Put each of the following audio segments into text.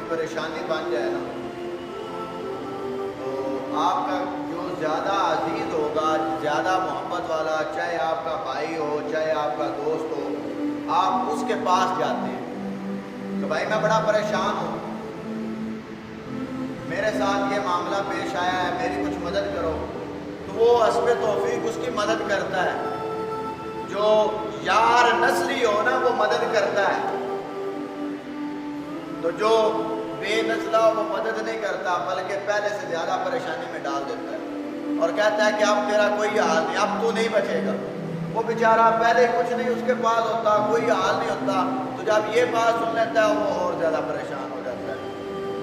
پریشانی بن جائے نا تو آپ کا جو زیادہ عزیز ہوگا، زیادہ محبت والا، چاہے آپ کا بھائی ہو چاہے آپ کا دوست ہو، آپ اس کے پاس جاتے ہیں کہ بھائی میں بڑا پریشان ہوں، میرے ساتھ یہ معاملہ پیش آیا ہے، میری کچھ مدد کرو، تو وہ حسب توفیق اس کی مدد کرتا ہے۔ جو یار نصری ہو نا وہ مدد کرتا ہے، تو جو بے نسلہ ہو وہ مدد نہیں کرتا، بلکہ پہلے سے زیادہ پریشانی میں ڈال دیتا ہے اور کہتا ہے کہ اب تیرا کوئی حال نہیں، اب تو نہیں بچے گا۔ وہ بیچارہ پہلے کچھ نہیں اس کے پاس ہوتا، کوئی حال نہیں ہوتا، تو جب یہ بات سن لیتا ہے وہ اور زیادہ پریشان ہو جاتا ہے۔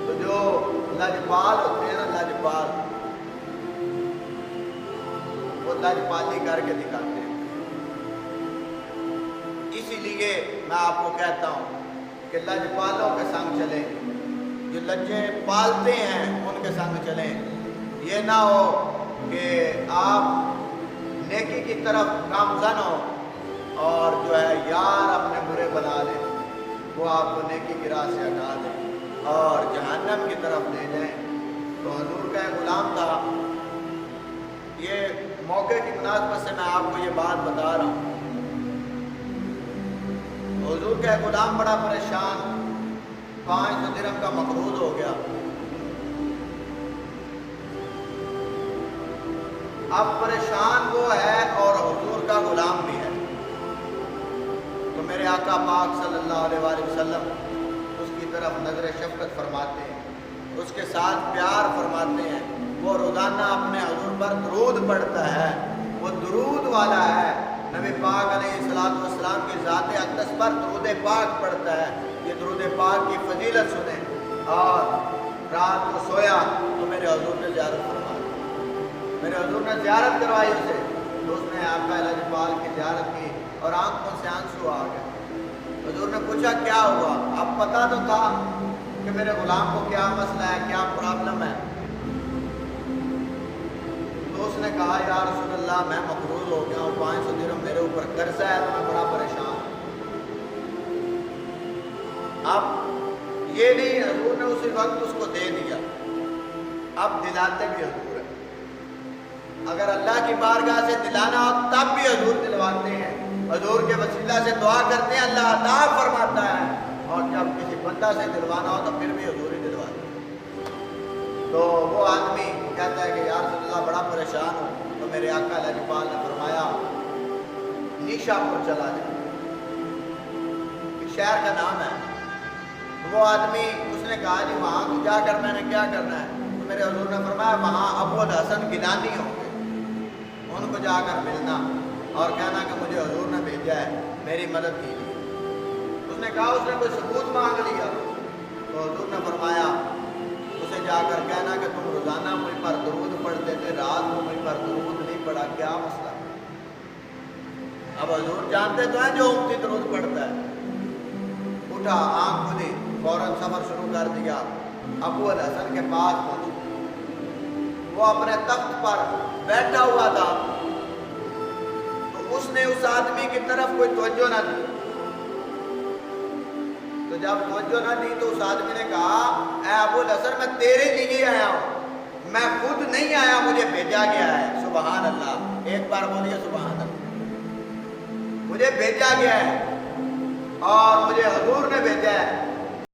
تو جو لجپال ہوتے ہیں نا، لجپال، وہ لجپالی کر کے دکھاتے ہیں۔ اسی لیے میں آپ کو کہتا ہوں کہ لجپالوں کے سنگ چلیں، جو لجے پالتے ہیں ان کے سنگ چلیں۔ یہ نہ ہو کہ آپ نیکی کی طرف گامزن ہو اور جو ہے یار اپنے برے بنا لیں، وہ آپ کو نیکی کی راہ سے ہٹا دیں اور جہنم کی طرف لے جائیں۔ تو حضور کا ایک غلام تھا، یہ موقع کی مناسبت سے میں آپ کو یہ بات بتا رہا ہوں۔ حضور کا ایک غلام بڑا پریشان، 500 درہم کا مقروض ہو گیا۔ اب پریشان وہ ہے اور حضور کا غلام بھی ہے، تو میرے آقا پاک صلی اللہ علیہ وآلہ وسلم اس کی طرف نظر شفقت فرماتے ہیں، اس کے ساتھ پیار فرماتے ہیں۔ وہ روزانہ اپنے حضور پر درود پڑھتا ہے، وہ درود والا ہے، نبی پاک علیہ السلام کی ذات اقدس پر درود پاک پڑھتا ہے۔ یہ درود پاک کی فضیلت سنیں۔ اور رات کو سویا تو میرے حضور نے زیارت فرمائی، میرے حضور نے زیارت کروائی اسے، تو اس نے آقا لجپال کی زیارت کی اور آنکھوں سے آنسو آ گئے۔ حضور نے پوچھا کیا ہوا؟ اب پتہ تو تھا کہ میرے غلام کو کیا مسئلہ ہے، کیا پرابلم ہے۔ تو اس نے کہا یا رسول اللہ میں مقروض ہو گیا ہوں، 500 درہم میرے اوپر قرضہ ہے، تو میں بڑا پریشان ہوں۔ اب یہ نہیں حضور نے اسی وقت اس کو دے دیا، اب دلاتے بھی حضور ہیں۔ اگر اللہ کی بارگاہ سے دلانا ہو تب بھی حضور دلواتے ہیں، حضور کے وسیلہ سے دعا کرتے ہیں، اللہ عطا فرماتا ہے، اور جب کسی بندہ سے دلوانا ہو تو پھر بھی حضور ہی دلواتے ہیں۔ تو وہ آدمی کہتا ہے کہ یا رسول اللہ بڑا پریشان ہوں، تو میرے آقا لجپال نے فرمایا نیشا پور چلا جائے، ایک شہر کا نام ہے۔ وہ آدمی اس نے کہا جی وہاں تو جا کر میں نے کیا کرنا ہے؟ تو میرے حضور نے فرمایا وہاں ابو الحسن گیلانی ہوں گے، ان کو جا کر ملنا اور کہنا کہ مجھے حضور نے بھیجا ہے، میری مدد کیجیے۔ اس نے کہا اس نے کوئی ثبوت مانگ لیا؟ تو حضور نے فرمایا اسے جا کر کہنا کہ تم روزانہ مجھ پر درود پڑھتے تھے، رات کو مجھ پر درود نہیں پڑھا، کیا مسئلہ؟ اب حضور جانتے تو ہیں جو امتی درود پڑھتا ہے۔ اٹھا، آنکھ کھلی، فوراً سفر شروع کر دیا، ابو الحسن کے پاس پہنچا۔ وہ اپنے تخت پر بیٹھا ہوا تھا، تو اس نے اس آدمی کی طرف کوئی توجہ نہ دی۔ تو جب توجہ نہ دی تو اس آدمی نے کہا اے ابو الحسن میں تیرے لیے آیا ہوں، میں خود نہیں آیا، مجھے بھیجا گیا ہے۔ سبحان اللہ، ایک بار بولیے سبحان اللہ۔ مجھے بھیجا گیا ہے اور مجھے حضور نے بھیجا ہے،